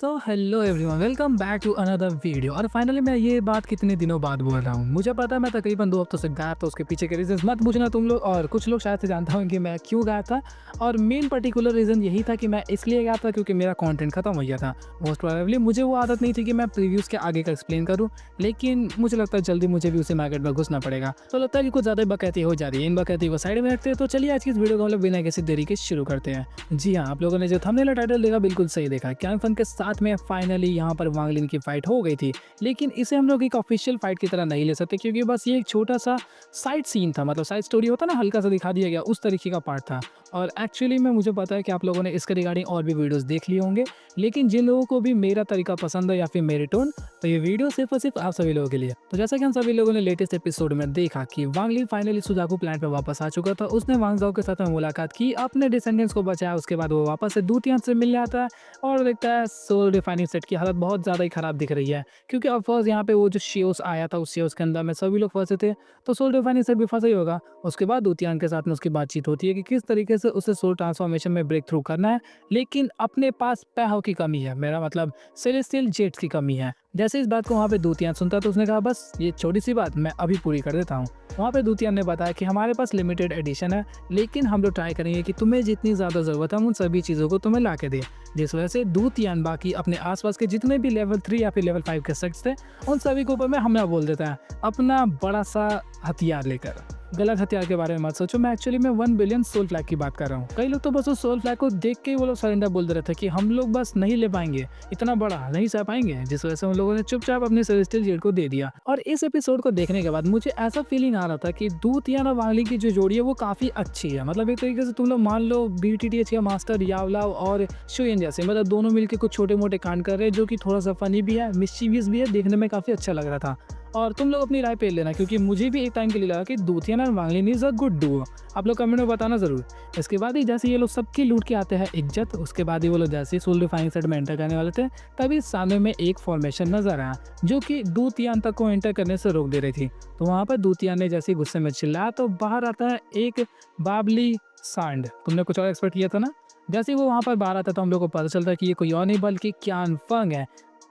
तो hello everyone, welcome back to another video. और finally मैं ये बात कितने दिनों बाद बोल रहा हूँ। मुझे पता है मैं तकरीबन 2 हफ्तों से गायब था। उसके पीछे के रीजंस मत पूछना तुम लोग, और कुछ लोग शायद से जानता हूँ कि मैं क्यों गायब था। और मेन पर्टिकुलर रीज़न यही था कि मैं इसलिए गायब था क्योंकि मेरा कंटेंट खत्म हो गया था। मोस्ट प्रोबेबली मुझे वो आदत नहीं थी कि मैं प्रीव्यूज़ के आगे का एक्सप्लेन करूँ, लेकिन मुझे लगता है जल्दी मुझे भी उसी मार्केट में घुसना पड़ेगा। तो लगता है कि कुछ ज़्यादा बकैती हो जा रही है। इन बकैती को साइड में रखते हैं। तो चलिए आज की इस वीडियो को हम लोग बिना किसी देरी के शुरू करते हैं। जी हाँ, आप लोगों ने जो थंबनेल और टाइटल देखा बिल्कुल सही देखा। क्यान फन के साथ में फाइनली यहाँ पर वांग लिन की फाइट हो गई थी। लेकिन इसे हम लोग एक ऑफिशियल फाइट की तरह नहीं ले सकते क्योंकि बस ये एक छोटा सा साइड सीन था। मतलब साइड स्टोरी होता ना, हल्का सा दिखा दिया गया, उस तरीके का पार्ट था। और एक्चुअली में मुझे पता है कि आप लोगों ने इसके रिगार्डिंग और भी वीडियोस देख लिए होंगे, लेकिन जिन लोगों को भी मेरा तरीका पसंद है या फिर मेरे टोन, तो ये वीडियो सिर्फ और सिर्फ आप सभी लोगों के लिए। तो जैसा कि हम सभी लोगों ने लेटेस्ट एपिसोड में देखा कि वांग लिन फाइनली सुजाकू प्लैनेट पे वापस आ चुका था। उसने वांग जाओ के साथ में मुलाकात की, अपने डिसेंडेंट्स को बचाया। उसके बाद वो वापस से दूतियान से मिलने आता है और देखता है सोल रिफाइनिंग सेट की हालत बहुत ज़्यादा ही खराब दिख रही है। क्योंकि ऑफ कोर्स यहाँ पे वो जो शेओस आया था, उस शेओस के अंदर में सभी लोग फंसे थे, तो सोल रिफाइनिंग सेट भी फंसा ही होगा। उसके बाद दूतियान के साथ में उसकी बातचीत होती है कि किस तरीके से उसे सोल ट्रांसफॉर्मेशन में ब्रेक थ्रू करना है, लेकिन अपने पास पैहों की कमी है, मेरा मतलब सेलेस्टियल जेट्स की कमी है। जैसे इस बात को वहाँ पे दूतियान सुनता तो उसने कहा बस ये छोटी सी बात मैं अभी पूरी कर देता हूँ। वहाँ पे दूतियान ने बताया कि हमारे पास लिमिटेड एडिशन है, लेकिन हम लोग ट्राई करेंगे कि तुम्हें जितनी ज़्यादा ज़रूरत है हम उन सभी चीज़ों को तुम्हें ला के दें। जिस वजह से दूतियान बाकी अपने आसपास के जितने भी लेवल 3 या फिर लेवल 5 के सेट्स थे, उन सभी के ऊपर में हमला बोल देता है अपना बड़ा सा हथियार लेकर। गलत हथियार के बारे में मत सोचो, मैं एक्चुअली में 1 बिलियन सोल फ्लैग की बात कर रहा हूँ। कई लोग तो बस उस सोल फ्लैग को देख के ही वो लोग सरेंडर बोल दे रहे थे कि हम लोग बस नहीं ले पाएंगे, इतना बड़ा नहीं सह पाएंगे, जिस वजह से उन लोगों ने चुपचाप अपने सेलेस्टियल जेट को दे दिया। और इस एपिसोड को देखने के बाद मुझे ऐसा फीलिंग आ रहा था कि दूतियान और वांग लिन की जो जोड़ी है वो काफी अच्छी है। मतलब एक तरीके से तुम लोग मान लो बीटीटीएच का मास्टर यावलाव और शुयन जैसे, मतलब दोनों मिलकर कुछ छोटे मोटे कांड कर रहे हैं, जो कि थोड़ा सा फनी भी है, मिस्चीवियस भी है, देखने में काफी अच्छा लग रहा था। और तुम लोग अपनी राय पे लेना, क्योंकि मुझे भी एक टाइम के लिए लगा कि दूतियान और वांग लिन इज अ गुड डुओ। आप लोग कमेंट में बताना जरूर। इसके बाद ही जैसे ये लोग सबकी लूट के आते हैं इज्जत, उसके बाद ही वो लोग जैसे सोल रिफाइनिंग सेट में एंटर करने वाले थे, तभी सामने में एक फॉर्मेशन नजर आया जो कि दूतियान तक को एंटर करने से रोक दे रही थी। तो वहां पर दूतियान ने जैसे गुस्से में चिल्लाया तो बाहर आता है एक बाबली सांड। तुमने कुछ और एक्सपेक्ट किया था ना। जैसे ही वो वहां पर बाहर आता तो हम लोग को पता चलता है कि ये कोई और नहीं बल्कि क्यान फंग है।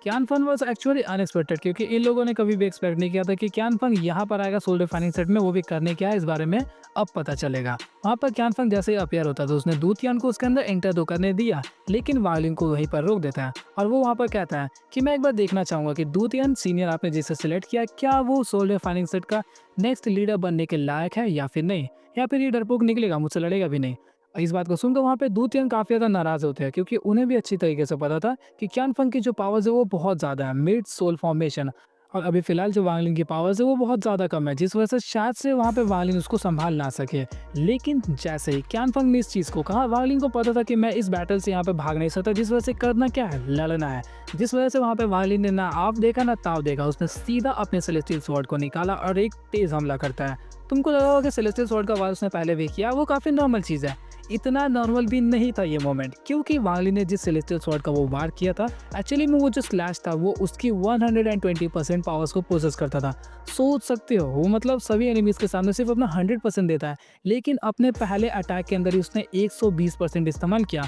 क्यान फन वॉज एक्चुअली अनएक्सपेक्टेड, क्योंकि इन लोगों ने कभी भी एक्सपेक्ट नहीं किया था कि क्यान फंग यहाँ पर आएगा सोल रिफाइनिंग सेट में, वो भी करने क्या है इस बारे में अब पता चलेगा। वहाँ पर क्यान फंग जैसे ही अपियर होता तो उसने दूतियान को उसके अंदर एंटर तो करने दिया, लेकिन वांग लिन को वहीं पर रोक देता है। और वो वहाँ पर कहता है कि मैं एक बार देखना चाहूंगा कि दूतियान सीनियर आपने जिसे सिलेक्ट किया, क्या वो सोल रिफाइनिंग सेट का नेक्स्ट लीडर बनने के लायक है या फिर नहीं, या फिर ये डरपोक निकलेगा, मुझसे लड़ेगा भी नहीं। इस बात को सुनकर वहाँ पे दूतियान काफी ज्यादा नाराज होते हैं, क्योंकि उन्हें भी अच्छी तरीके से पता था कि क्यान फंग की जो पावर्स है वो बहुत ज्यादा है, मिड सोल फॉर्मेशन। और अभी फिलहाल जो वांग लिन की पावर्स है वो बहुत ज्यादा कम है, जिस वजह से शायद से वहाँ पे वांग लिन उसको संभाल ना सके। लेकिन जैसे ही क्यान फंग ने इस चीज को कहा, वांग लिन को पता था कि मैं इस बैटल से यहाँ पे भाग नहीं सकता, जिस वजह से करना क्या है, लड़ना है। जिस वजह से वहाँ पे वांग लिन ने ना आप देखा ना ताव देखा, उसने सीधा अपने सेलेस्टियल स्वॉर्ड को निकाला और एक तेज हमला करता है। तुमको लगा होगा कि सेलेस्टियल स्वॉर्ड का वार उसने पहले भी किया, वो काफी नॉर्मल चीज है। इतना नॉर्मल भी नहीं था ये मोमेंट, क्योंकि वांग लिन ने जिस सेलेस्टियल स्वॉर्ड का वो वार किया था, एक्चुअली में वो जो स्लैश था वो उसकी 120% पावर्स को प्रोसेस करता था। सोच सकते हो, वो मतलब सभी एनिमीज के सामने सिर्फ अपना 100% देता है, लेकिन अपने पहले अटैक के अंदर ही उसने 120% इस्तेमाल किया।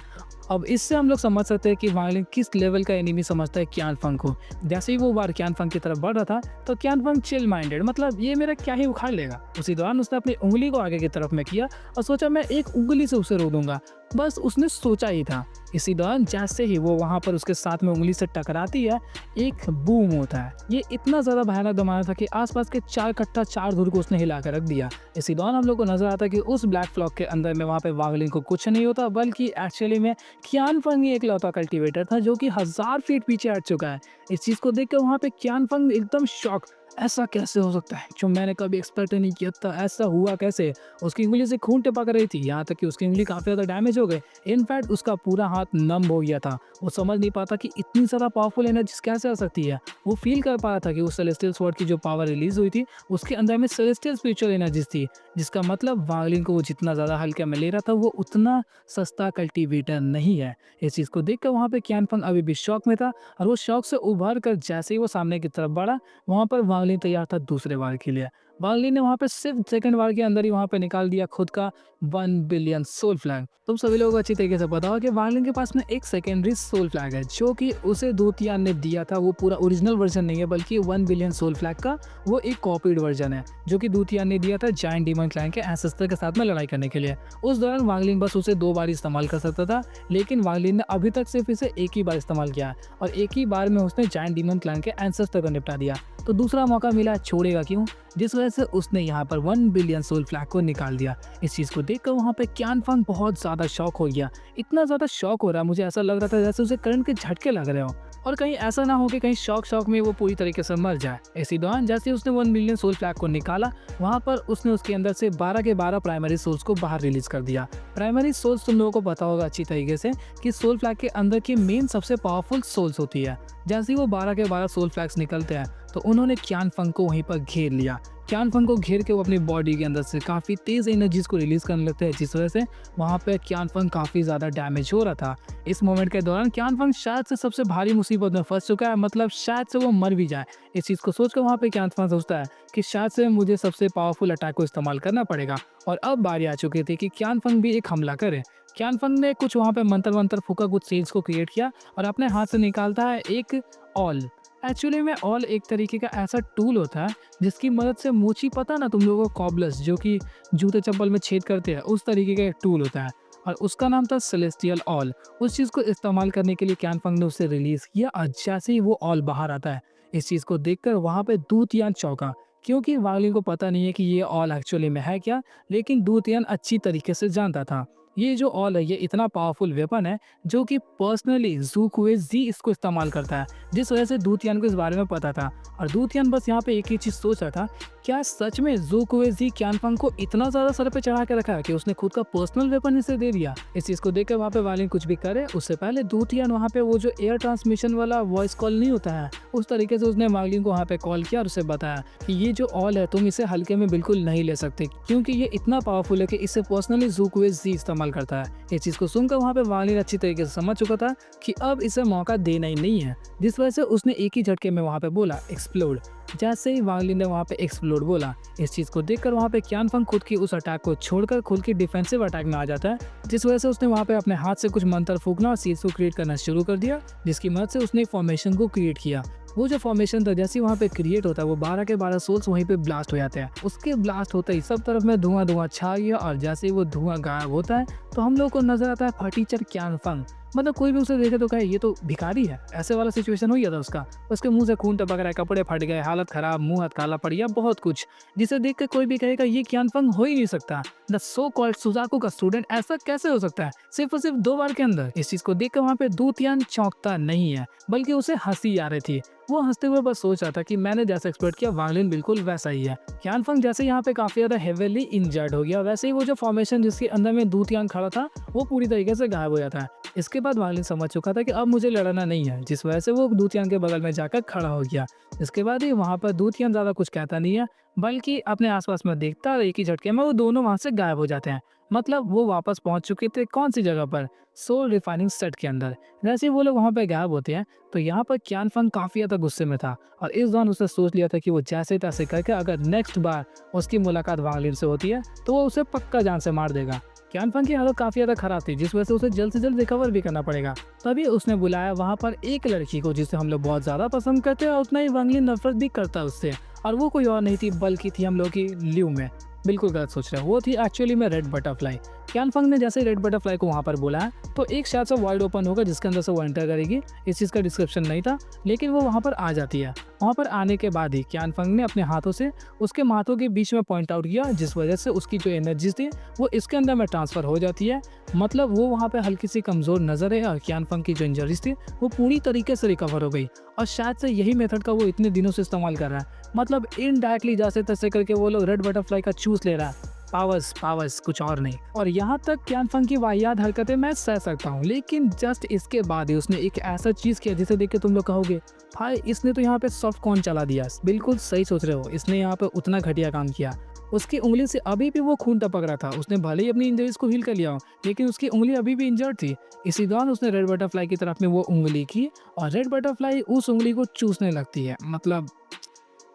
अब इससे हम लोग समझ सकते हैं कि वांग लिन किस लेवल का एनिमी समझता है क्यान फंग को। जैसे ही वो वार क्यान फंग की तरफ बढ़ रहा था, तो क्यान फंग चिल माइंडेड, मतलब ये मेरा क्या ही उखाड़ लेगा। उसी दौरान उसने अपनी उंगली को आगे की तरफ में किया और सोचा मैं एक उंगली से उसे रोक दूंगा। बस उसने सोचा ही था। इसी दौरान जैसे ही वो वहां पर उसके साथ में उंगली से टकराती है, एक बूम होता है। ये इतना ज्यादा भयानक धमाका था कि आसपास के 4 कट्टा 4 धूर को उसने हिला कर रख दिया। इसी दौरान हम लोग को नजर आता है कि उस ब्लैक फ्लॉक के अंदर में वहां पे वांग लिन को कुछ नहीं होता, बल्कि एक्चुअली में क्यान फंग ही एक लौता कल्टीवेटर था जो कि 1000 फीट पीछे हट चुका है। इस चीज को देखकर वहां पे क्यान फंग एकदम शॉक, ऐसा कैसे हो सकता है, जो मैंने कभी एक्सपेक्ट नहीं किया था, ऐसा हुआ कैसे। उसकी उंगली से खून टपक रही थी, यहाँ तक कि उसकी उंगली काफी ज्यादा डैमेज हो गई। इनफैक्ट उसका पूरा हाथ नम हो गया था। वो समझ नहीं पाता कि इतनी ज्यादा पावरफुल एनर्जी कैसे आ सकती है। वो फील कर पा रहा था कि उस सेलेस्टियल स्वॉर्ड की जो पावर रिलीज हुई थी, उसके अंदर में सेलेस्टियल स्पिरिचुअल एनर्जीज थी, जिसका मतलब वांग लिन को वो जितना ज्यादा हल्के में ले रहा था, वो उतना सस्ता कल्टीवेटर नहीं है। इस चीज को देखकर वहां पे क्यान फंग अभी भी शॉक में था, और वो शॉक से उभर कर जैसे ही वो सामने की तरफ बढ़ा, वहां पर वांग वांग ली तैयार था दूसरे वार के लिए। वांग ली ने वहाँ पे सिर्फ सेकंड वार के अंदर ही वहाँ पे निकाल दिया खुद का 1 बिलियन सोल फ्लैग। तुम सभी लोगों को अच्छी तरीके से पता हो कि वांग ली के पास में एक सेकेंडरी सोल फ्लैग है जो कि उसे दूतियान ने दिया था। वो पूरा ओरिजिनल वर्जन नहीं है बल्कि 1 बिलियन सोल फ्लैग का वो एक कॉपीड वर्जन है जो कि दूतियान ने दिया था जायंट डीमन क्लैन के एंसेस्टर के साथ में लड़ाई करने के लिए। उस दौरान वांग ली बस उसे 2 बार इस्तेमाल कर सकता था, लेकिन वांग ली ने अभी तक सिर्फ इसे एक ही बार इस्तेमाल किया और एक ही बार में उसने जायंट डीमन क्लैन के एंसेस्टर को निपटा दिया। तो दूसरा मौका मिला, छोड़ेगा क्यों? जिस वजह से उसने यहाँ पर 1 बिलियन सोल फ्लैग को निकाल दिया। इस चीज़ को देखकर वहाँ पे क्यानफंग बहुत ज़्यादा शॉक हो गया। इतना ज़्यादा शॉक हो रहा, मुझे ऐसा लग रहा था जैसे उसे करंट के झटके लग रहे हो और कहीं ऐसा ना हो कि कहीं शॉक में वो पूरी तरीके से मर जाए। इसी दौरान जैसे ही उसने 1 बिलियन सोल फ्लैग को निकाला, वहाँ पर उसने उसके अंदर से 12 के 12 प्राइमरी सोल्स को बाहर रिलीज कर दिया। प्राइमरी सोल्स तुम लोगों को पता होगा अच्छी तरीके से कि सोल फ्लैग के अंदर की मेन सबसे पावरफुल सोल्स होती है। जैसे ही वो 12 के 12 सोल फ्लैग्स निकलते हैं तो उन्होंने क्यानफंग को वहीं पर घेर लिया। क्यानफंग को घेर के वो अपनी बॉडी के अंदर से काफ़ी तेज़ एनर्जीज को रिलीज करने लगते हैं, जिस वजह से वहाँ पे क्यानफंग काफ़ी ज़्यादा डैमेज हो रहा था। इस मोमेंट के दौरान क्यानफंग शायद से सबसे भारी मुसीबत में फंस चुका है, मतलब शायद से वो मर भी जाए। इस चीज़ को सोचकर वहाँ पे क्यानफंग सोचता है कि शायद से मुझे सबसे पावरफुल अटैक को इस्तेमाल करना पड़ेगा और अब बारी आ चुकी थी कि क्यानफंग भी एक हमला करे। क्यानफंग ने कुछ वहाँ पे मंत्र फूका, कुछ सीड्स को क्रिएट किया और अपने हाथ से निकालता है एक ऑल। एक्चुअली में ऑल एक तरीके का ऐसा टूल होता है जिसकी मदद से मूची, पता ना तुम लोगों को, कॉबलस जो कि जूते चप्पल में छेद करते हैं, उस तरीके का एक टूल होता है और उसका नाम था सेलेस्टियल ऑल। उस चीज़ को इस्तेमाल करने के लिए क्यानफंग ने उसे रिलीज किया और जैसे ही वो ऑल बाहर आता है, इस चीज़ को देखकर वहाँ पे दूतियान चौंका, क्योंकि वांगलिंग को पता नहीं है कि ये ऑल एक्चुअली में है क्या, लेकिन दूतियान अच्छी तरीके से जानता था। ये जो ऑल है ये इतना पावरफुल वेपन है जो कि पर्सनली ज़ूकुएज़ी इसको इस्तेमाल करता है, जिस वजह से दूतियान को इस बारे में पता था। और दूतियान बस यहाँ पे एक ही चीज़ सोच रहा था, क्या सच में ज़ूकुएज़ी क्यानफंग को इतना ज़्यादा सर पे चढ़ा के रखा है कि उसने खुद का पर्सनल वेपन इसे दे दिया। इस चीज़ को देखकर वहाँ पे वालिन कुछ भी करे उससे पहले दूतियान वहाँ पे वो जो एयर ट्रांसमिशन वाला वॉइस कॉल नहीं होता है, उस तरीके से उसने वालिन को वहाँ पे कॉल किया और उसे बताया कि ये जो ऑल है तुम इसे हल्के में बिल्कुल नहीं ले सकते, क्योंकि ये इतना पावरफुल है कि इसे पर्सनली ज़ूकुएज़ी इस्तेमाल करता है। इस चीज़ को सुनकर वहाँ पे वालिन अच्छी तरीके से समझ चुका था कि अब इसे मौका देना ही नहीं है, जिस वजह से उसने एक ही झटके में वहाँ पे बोला एक्सप्लोड। जैसे ही वांग ली ने वहाँ पे एक्सप्लोड बोला, इस चीज़ को देखकर वहाँ पे क्यानफंग खुद की उस अटैक को छोड़कर खुद की डिफेंसिव अटैक में आ जाता है, जिस वजह से उसने वहाँ पे अपने हाथ से कुछ मंत्र फूकना और सीड्स को क्रिएट करना शुरू कर दिया, जिसकी मदद से उसने फॉर्मेशन को क्रिएट किया। वो जो फॉर्मेशन था जैसे वहाँ पे क्रिएट होता है, वो 12 के 12 सोल्स वहीं पे ब्लास्ट हो जाते हैं। उसके ब्लास्ट होते ही सब तरफ में धुआं छा गया और जैसे ही वो धुआं गायब होता है तो हम लोग को नजर आता है फटीचर क्यानफंग। मतलब कोई भी उसे देखे तो कहे ये तो भिखारी है, ऐसे वाला सिचुएशन हो गया था उसका। उसके मुंह से खून टपक रहा है, कपड़े फट गए, हालत खराब, मुंह हाथ काला पड़ गया, बहुत कुछ, जिसे देख कर कोई भी कहेगा ये क्यानफंग हो ही नहीं सकता। द सो कॉल्ड सुजाकू का स्टूडेंट ऐसा कैसे हो सकता है सिर्फ और सिर्फ 2 बार के अंदर। इस चीज को देखकर वहाँ पे दूतियान चौंकता नहीं है, बल्कि उसे हंसी आ रही थी। वो हंसते हुए बस सोच रहा था कि मैंने जैसा एक्सपेक्ट किया वांगलिन बिल्कुल वैसा ही है। क्यानफंग जैसे यहाँ पे काफी ज्यादा हेवीली इंजर्ड हो गया, वैसे ही वो जो फॉर्मेशन जिसके अंदर में दूतियान खड़ा था वो पूरी तरीके से गायब हो जाता है। इसके बाद वांगलिन समझ चुका था कि अब मुझे लड़ना नहीं है, जिस वजह से वो दूतियान के बगल में जाकर खड़ा हो गया। इसके बाद ही वहाँ पर दूतियान ज्यादा कुछ कहता नहीं है, बल्कि अपने आसपास में देखता है और एक ही झटके में वो दोनों वहाँ से गायब हो जाते हैं। मतलब वो वापस पहुंच चुके थे कौन सी जगह पर, सोल रिफाइनिंग सेट के अंदर। जैसे ही वो लोग वहाँ पे गायब होते हैं तो यहाँ पर क्यानफंग काफी ज्यादा गुस्से में था और इस दौरान उसने सोच लिया था कि वो जैसे तैसे करके अगर नेक्स्ट बार उसकी मुलाकात वांगलिन से होती है तो वो उसे पक्का जान से मार देगा। क्यानफंग की हालत काफी ज्यादा खराब थी, जिस वजह से उसे जल्द से जल्द रिकवर भी करना पड़ेगा। तभी उसने बुलाया वहाँ पर एक लड़की को जिसे हम लोग बहुत ज्यादा पसंद करते हैं और उतना ही वांगलिन नफरत भी करता है उससे, और वो कोई और नहीं थी बल्कि थी हम लोग की ल्यू में। बिल्कुल गलत सोच रहे हो, वो थी एक्चुअली में रेड बटरफ्लाई। क्यानफंग ने जैसे रेड बटरफ्लाई को वहाँ पर बुलाया तो एक शायद से वाइड ओपन होगा जिसके अंदर से वो एंटर करेगी। इस चीज़ का डिस्क्रिप्शन नहीं था, लेकिन वो वहाँ पर आ जाती है। वहाँ पर आने के बाद ही क्यानफंग ने अपने हाथों से उसके हाथों के बीच में पॉइंट आउट किया, जिस वजह से उसकी जो एनर्जी थी वो इसके अंदर में ट्रांसफर हो जाती है। मतलब वो वहाँ पे हल्की सी कमज़ोर नजर है और क्यानफंग की जो इंजरीज थी वो पूरी तरीके से रिकवर हो गई और शायद से यही मेथड का वो इतने दिनों से इस्तेमाल कर रहा है। मतलब इनडायरेक्टली जैसे तैसे करके वो लोग रेड बटरफ्लाई का चूस ले रहा है, पावर्स कुछ और नहीं। और यहाँ तक क्यानफंग की वाहियात हरकतें मैं सह सकता हूँ, लेकिन जस्ट इसके बाद ही उसने एक ऐसा चीज किया जिसे देख के तुम लोग कहोगे भाई इसने तो यहाँ पे सॉफ्ट कॉर्न चला दिया। बिल्कुल सही सोच रहे हो, इसने यहाँ पे उतना घटिया काम किया। उसकी उंगली से अभी भी वो खून टपक रहा था। उसने भले ही अपनी इंजरीज को हील कर लिया हो, लेकिन उसकी उंगली अभी भी इंजर्ड थी। इसी दौरान उसने रेड बटरफ्लाई की तरफ में वो उंगली की और रेड बटरफ्लाई उस उंगली को चूसने लगती है। मतलब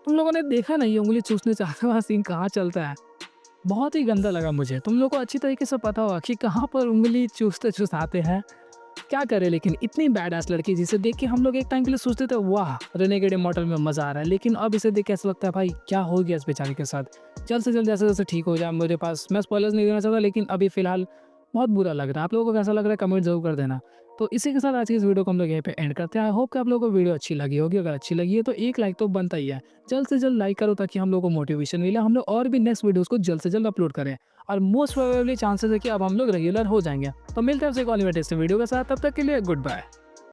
तुम लोगों ने देखा ना ये उँगली चूसने चाहता वाला सीन कहाँ चलता है? बहुत ही गंदा लगा मुझे। तुम लोग को अच्छी तरीके से पता होगा कि कहाँ पर उँगली चूसते-चुसाते हैं। क्या करें लेकिन इतनी बैड-एस लड़की जिसे देख के हम लोग एक टाइम के लिए सोचते थे वाह! रेनेगेड इमॉर्टल में मज़ा आ रहा है। लेकिन अब इसे देख के ऐसा लगता है भाई क्या हो गया इस बेचारे के साथ? जल्द से जल्द जैसे-जैसे ठीक हो जाए मेरे पास मैं स्पॉयलर्स नहीं देना चाहता लेकिन अभी फ़िलहाल बहुत बुरा लग रहा है। आप लोगों को कैसा लग रहा है कमेंट ज़रूर कर देना। तो इसी के साथ आज की इस वीडियो को हम लोग यहीं पे एंड करते हैं। आई होप कि आप लोगों को वीडियो अच्छी लगी होगी। अगर अच्छी लगी है तो एक लाइक तो बनता ही है। जल्द से जल्द लाइक करो ताकि हम लोगों को मोटिवेशन मिले। हम लोग और भी नेक्स्ट वीडियोज़ को जल्द से जल्द अपलोड करें। और मोस्ट प्रोबेबली चांसेस है कि अब हम लोग रेगुलर हो जाएँगे। तो मिलते हैं आपसे एक और इंटरेस्टिंग वीडियो के साथ। तब तक के लिए गुड बाय।